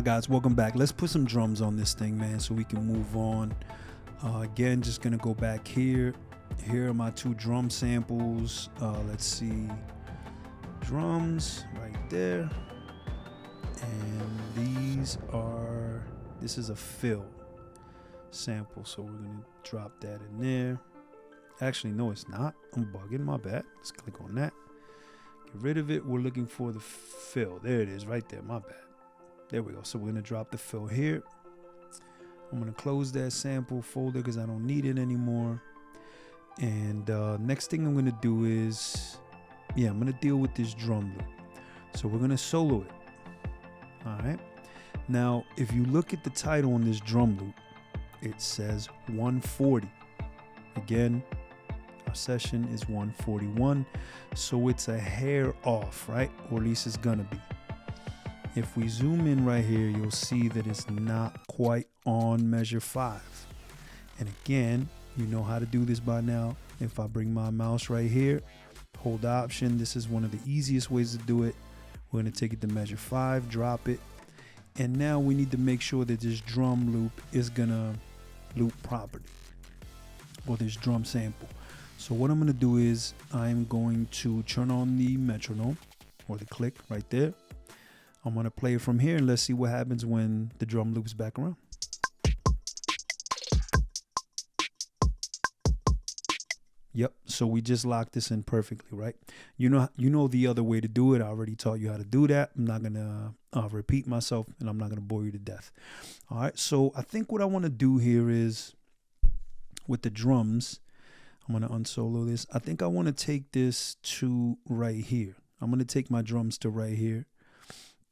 Hi guys, welcome back. Let's put some drums on this thing, man, so we can move on. Again, just gonna go back here. Here are my two drum samples. Let's see, drums right there, and this is a fill sample, so we're gonna drop that in there. Actually, no, it's not. I'm bugging, my bad. Let's click on that. Get rid of it. We're looking for the fill. There it is, right there, my bad. There we go. So we're gonna drop the fill here. I'm gonna close that sample folder because I don't need it anymore. And next thing I'm gonna do is, I'm gonna deal with this drum loop. So we're gonna solo it. All right. Now, if you look at the title on this drum loop, it says 140. Again, our session is 141, so it's a hair off, right? Or at least it's gonna be. If we zoom in right here, you'll see that it's not quite on measure 5. And again, you know how to do this by now. If I bring my mouse right here, hold Option, this is one of the easiest ways to do it. We're gonna take it to measure 5, drop it, and now we need to make sure that this drum loop is gonna loop properly, or this drum sample. So what I'm gonna do is I'm going to turn on the metronome, or the click right there. I'm gonna play it from here, and let's see what happens when the drum loops back around. Yep, so we just locked this in perfectly, right? You know the other way to do it. I already taught you how to do that. I'm not gonna repeat myself, and I'm not gonna bore you to death. All right, so I think what I wanna do here is, with the drums, I'm gonna unsolo this. I think I wanna take this to right here. I'm gonna take my drums to right here.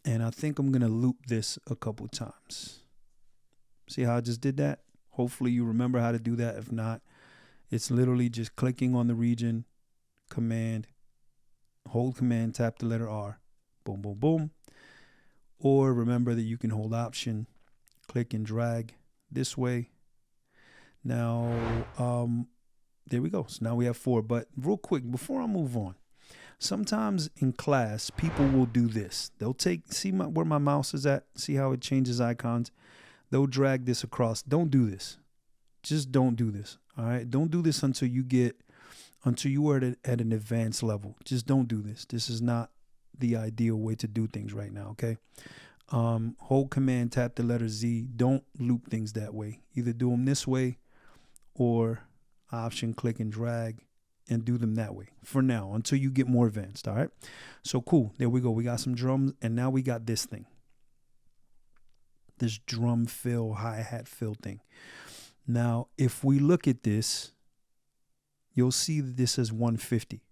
And I think I'm gonna loop this a couple times. See how I just did that? Hopefully you remember how to do that. If not, it's literally just clicking on the region, hold command, tap the letter R, boom, boom, boom. Or remember that you can hold Option, click and drag this way. Now, there we go. So now we have 4. But real quick, before I move on, sometimes in class, people will do this. They'll see where my mouse is at, see how it changes icons. They'll drag this across. Don't do this. Just don't do this. All right. Don't do this until you are at an advanced level. Just don't do this. This is not the ideal way to do things right now. Okay. Hold command, tap the letter Z. Don't loop things that way. Either do them this way or Option, click and drag, and do them that way for now until you get more advanced. All right. So cool. There we go. We got some drums, and now we got this thing. This drum fill, hi-hat fill thing. Now, if we look at this, you'll see that this is 150.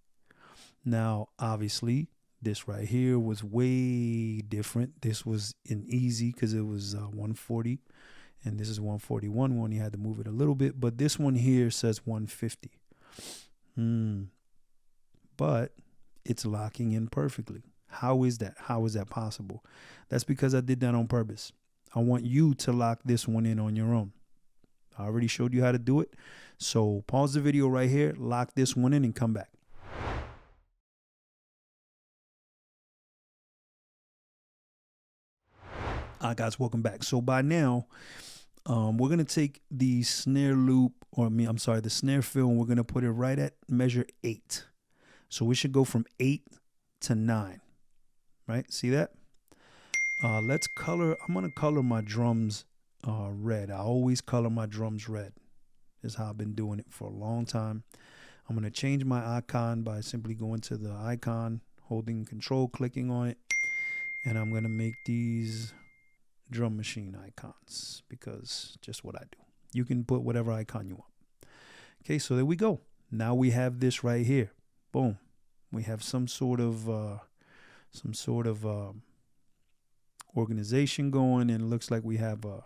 Now, obviously, this right here was way different. This was an easy because it was 140, and this is 141. We only had to move it a little bit, but this one here says 150. But it's locking in perfectly. How is that? How is that possible? That's because I did that on purpose. I want you to lock this one in on your own. I already showed you how to do it. So pause the video right here, lock this one in, and come back. All right, guys, welcome back. So by now, we're going to take the snare loop, the snare fill, and we're going to put it right at measure 8. So we should go from 8 to 9, right? See that? I'm going to color my drums red. I always color my drums red. This is how I've been doing it for a long time. I'm going to change my icon by simply going to the icon, holding Control, clicking on it, and I'm going to make these drum machine icons because just what I do. You can put whatever icon you want. Okay, so there we go. Now we have this right here. Boom. We have some sort of organization going, and it looks like we have a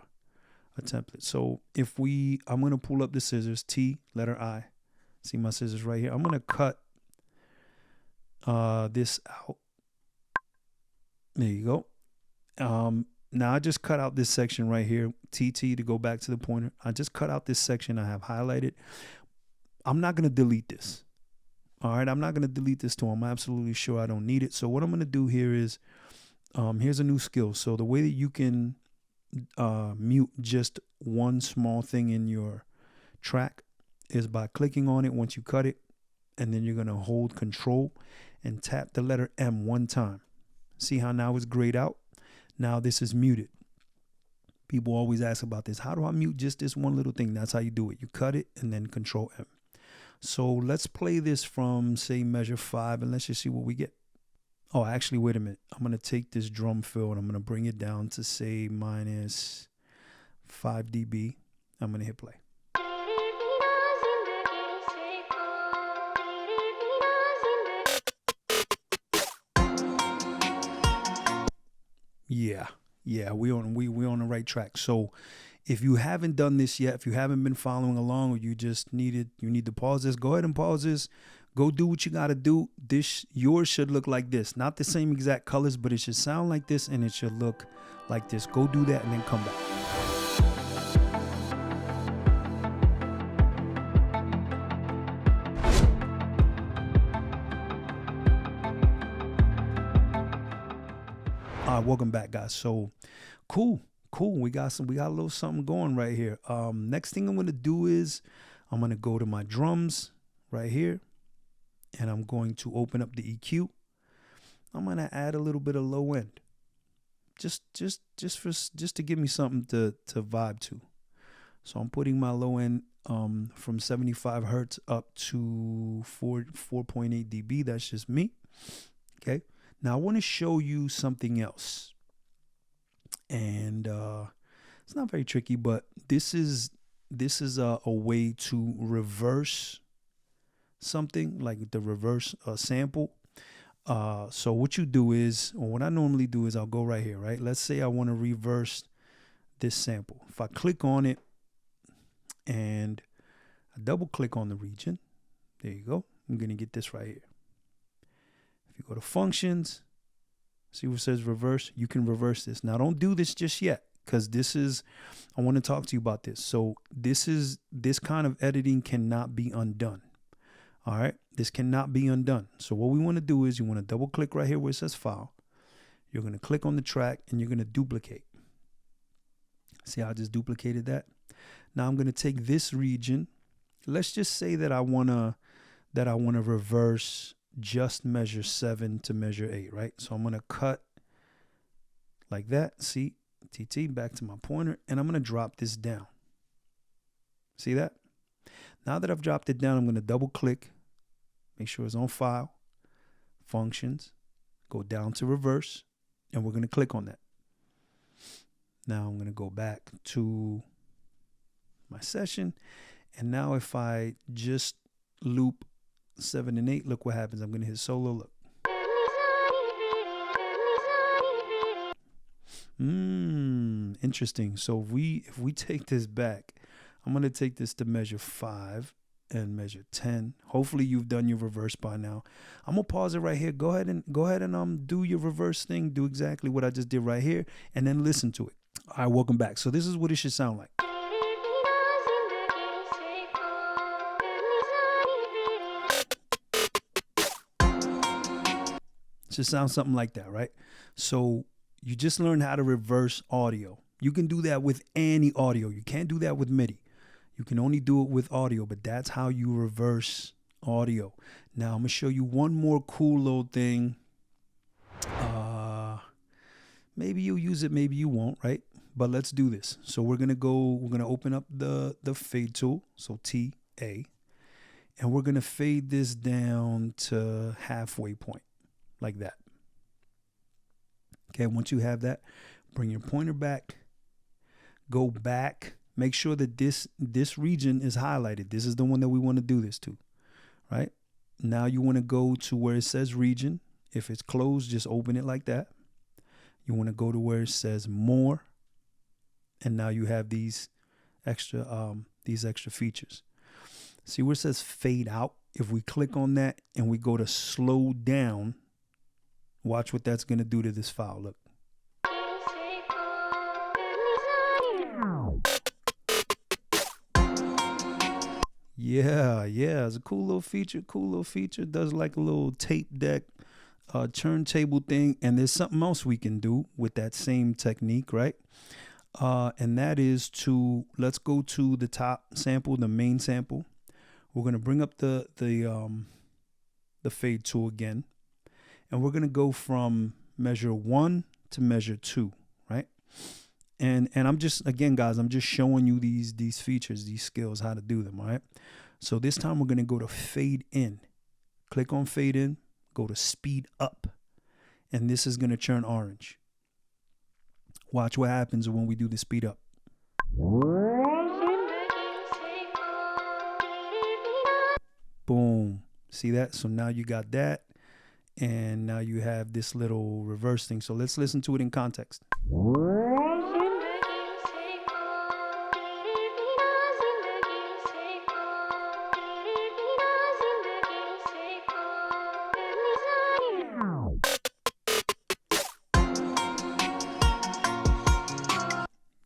template. So I'm going to pull up the scissors, T, letter I. See my scissors right here. I'm going to cut this out. There you go. Now I just cut out this section right here, TT, to go back to the pointer. I just cut out this section I have highlighted. I'm not going to delete this. All right, I'm not going to delete this tool. I'm absolutely sure I don't need it. So what I'm going to do here is Here's a new skill. So the way that you can mute just one small thing in your track is by clicking on it once you cut it, and then you're going to hold control and tap the letter M one time. See how now it's grayed out? Now this is muted. People always ask about this. How do I mute just this one little thing? That's how you do it. You cut it and then control M. So let's play this from, say, measure 5, and let's just see what we get. Oh, actually, wait a minute. I'm going to take this drum fill and I'm going to bring it down to, say, minus 5 dB. I'm going to hit play. Yeah, we on the right track. So if you haven't done this yet, if you haven't been following along, or you need to pause this, go ahead and pause this. Go do what you got to do. Yours should look like this. Not the same exact colors, but it should sound like this and it should look like this. Go do that and then come back. All right, welcome back, guys. So cool. We got a little something going right here. Next thing I'm going to do is I'm going to go to my drums right here. And I'm going to open up the EQ. I'm going to add a little bit of low end. Just to give me something to vibe to. So I'm putting my low end from 75 hertz up to 4.8 dB. That's just me. Okay. Now I want to show you something else. And it's not very tricky, but this is a way to reverse something, like the reverse sample. So what you do is, or what I normally do is, I'll go right here, right? Let's say I want to reverse this sample. If I click on it and I double click on the region, there you go. I'm going to get this right here. If you go to functions, see what it says reverse, you can reverse this. Now don't do this just yet, because I want to talk to you about this. So this kind of editing cannot be undone. All right, this cannot be undone. So what we want to do is, you want to double click right here where it says file. You're going to click on the track and you're going to duplicate. See how I just duplicated that? Now I'm going to take this region. Let's just say that I want to reverse just measure 7 to measure 8, right? So I'm going to cut like that. See, TT, back to my pointer, and I'm going to drop this down. See that? Now that I've dropped it down, I'm going to double click, make sure it's on file, functions, go down to reverse, and we're going to click on that. Now I'm going to go back to my session. And now if I just loop 7 and 8, look what happens. I'm going to hit solo, look. Interesting. So if we take this back, I'm going to take this to measure 5 and measure 10. Hopefully you've done your reverse by now. I'm going to pause it right here. Go ahead and do your reverse thing. Do exactly what I just did right here, and then listen to it. All right, welcome back. So this is what it should sound like. It should sound something like that, right? So you just learned how to reverse audio. You can do that with any audio. You can't do that with MIDI. You can only do it with audio, but that's how you reverse audio. Now I'm going to show you one more cool little thing. Maybe you'll use it, maybe you won't, right? But let's do this. So we're going to open up the fade tool, so TA, and we're going to fade this down to halfway point, like that. Okay, once you have that, bring your pointer back, go back, make sure that this region is highlighted. This is the one that we want to do this to, right? Now you want to go to where it says region. If it's closed, just open it like that. You want to go to where it says more, and now you have these extra features. See where it says fade out? If we click on that and we go to slow down, watch what that's going to do to this file. Look. Yeah, it's a cool little feature. Does like a little tape deck turntable thing, and there's something else we can do with that same technique, right? And that is let's go to the top sample, the main sample. We're gonna bring up the fade tool again, and we're gonna go from measure 1 to measure 2, right? And I'm just, again, guys, I'm just showing you these features, these skills, how to do them, all right? So this time we're gonna go to fade in. Click on fade in, go to speed up, and this is gonna turn orange. Watch what happens when we do the speed up. Boom. See that? So now you got that, and now you have this little reverse thing. So let's listen to it in context.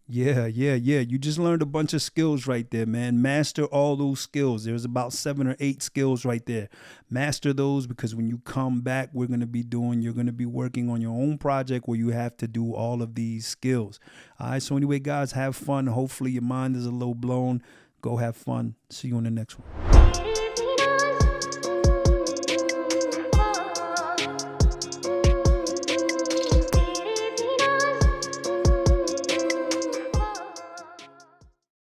Yeah. You just learned a bunch of skills right there, man. Master all those skills. There's about 7 or 8 skills right there. Master those, because when you come back, you're going to be working on your own project where you have to do all of these skills. All right. So anyway, guys, have fun. Hopefully your mind is a little blown. Go have fun. See you on the next one.